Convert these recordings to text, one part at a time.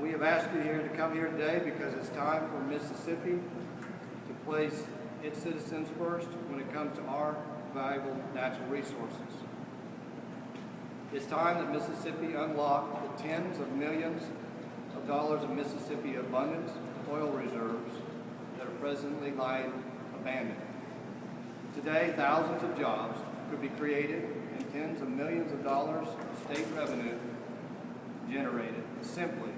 We have asked you here to come here today because it's time for Mississippi to place its citizens first when it comes to our valuable natural resources. It's time that Mississippi unlocked the tens of millions of dollars of Mississippi abundant oil reserves that are presently lying abandoned. Today, thousands of jobs could be created and tens of millions of dollars of state revenue generated simply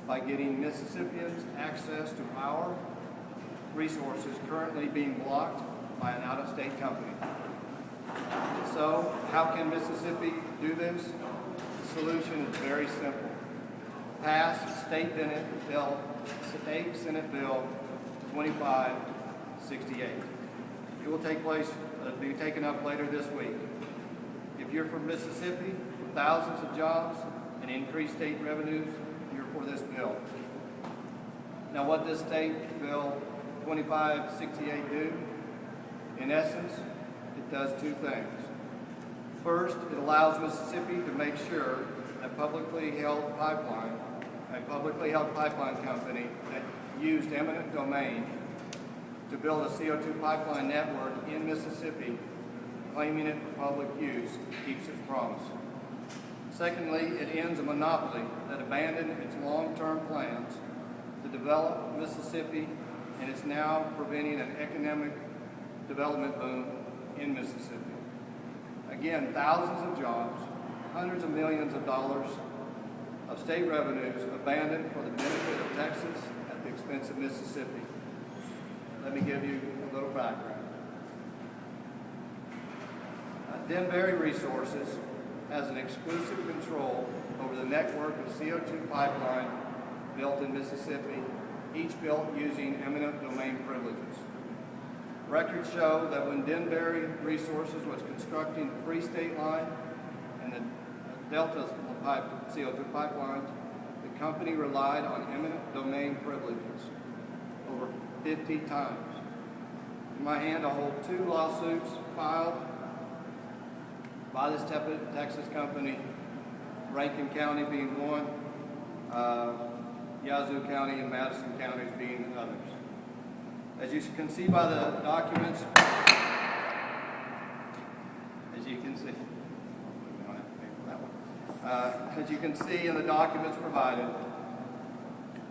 by getting Mississippians access to our resources currently being blocked by an out-of-state company. So, how can Mississippi do this? The solution is very simple. Pass State Senate Bill 2568. It will be taken up later this week. If you're from Mississippi, for thousands of jobs and increased state revenues, you're for this bill. Now, what does State Bill 2568 do? In essence, it does two things. First, it allows Mississippi to make sure that a publicly held pipeline company that used eminent domain to build a CO2 pipeline network in Mississippi, claiming it for public use, keeps its promise. Secondly, it ends a monopoly that abandoned its long-term plans to develop Mississippi, and it's now preventing an economic development boom in Mississippi. Again, thousands of jobs, hundreds of millions of dollars of state revenues abandoned for the benefit of Texas at the expense of Mississippi. Let me give you a little background. Denbury Resources has an exclusive control over the network of CO2 pipeline built in Mississippi, each built using eminent domain privileges. Records show that when Denbury Resources was constructing the Free State Line and the Delta CO2 pipeline, the company relied on eminent domain privileges over 50 times. In my hand, I hold two lawsuits filed by this Texas company, Rankin County being one, Yazoo County and Madison counties being others. As you can see by the documents, as you can see in the documents provided,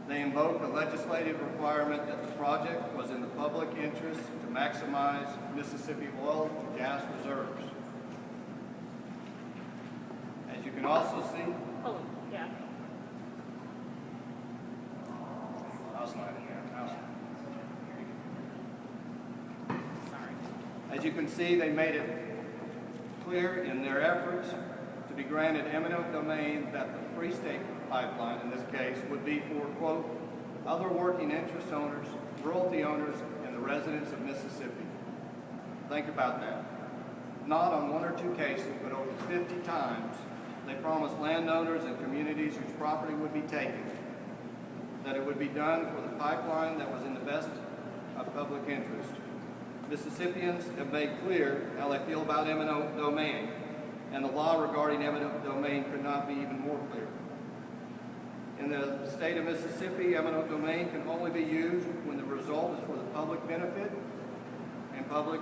they invoke the legislative requirement that the project was in the public interest to maximize Mississippi oil and gas reserves. As you can also see, As you can see, they made it clear in their efforts to be granted eminent domain that the Free State Pipeline, in this case, would be for, quote, other working interest owners, royalty owners, and the residents of Mississippi. Think about that. Not on one or two cases, but over 50 times, they promised landowners and communities whose property would be taken that it would be done for the pipeline that was in the best of public interest. Mississippians have made clear how they feel about eminent domain, and the law regarding eminent domain could not be even more clear. In the state of Mississippi, eminent domain can only be used when the result is for the public benefit and public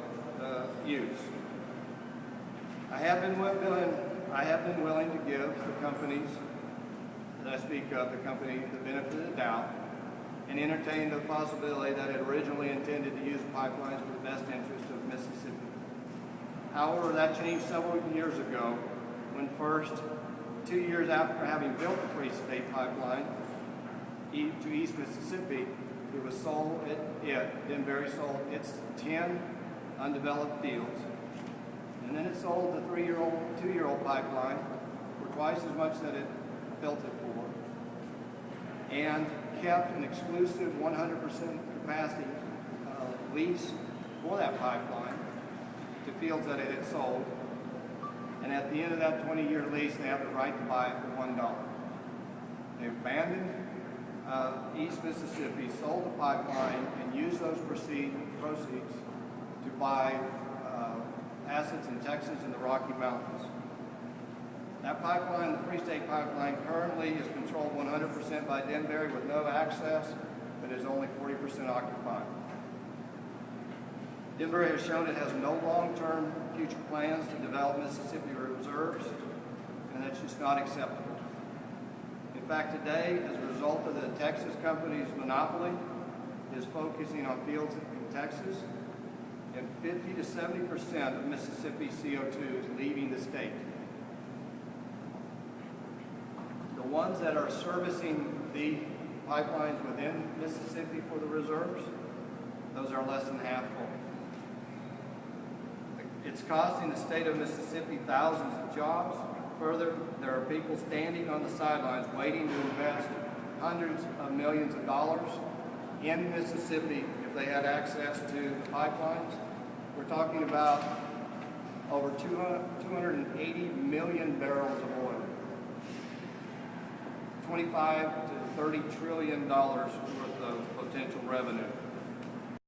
use. I have been willing to give the companies that I speak of, the company, the benefit of the doubt, and entertain the possibility that it originally intended to use pipelines for the best interest of Mississippi. However, that changed several years ago when first, 2 years after having built the Free State Pipeline to East Mississippi, it was sold, Denbury sold its 10 undeveloped fields, and then it sold the 2-year-old pipeline for twice as much that it built it for, and kept an exclusive 100% capacity lease for that pipeline to fields that it had sold. And at the end of that 20-year lease, they have the right to buy it for $1. They abandoned East Mississippi, sold the pipeline, and used those proceeds to buy assets in Texas and the Rocky Mountains. That pipeline, the Free State Pipeline, currently is controlled 100% by Denbury with no access, but is only 40% occupied. Denbury has shown it has no long-term future plans to develop Mississippi reserves, and that's just not acceptable. In fact, today, as a result of the Texas company's monopoly, is focusing on fields in Texas, and 50 to 70% of Mississippi CO2 is leaving the state. The ones that are servicing the pipelines within Mississippi for the reserves, those are less than half full. It's costing the state of Mississippi thousands of jobs. Further, there are people standing on the sidelines waiting to invest hundreds of millions of dollars in Mississippi if they had access to the pipelines. We're talking about over 280 million barrels of oil, $25 to $30 trillion worth of potential revenue.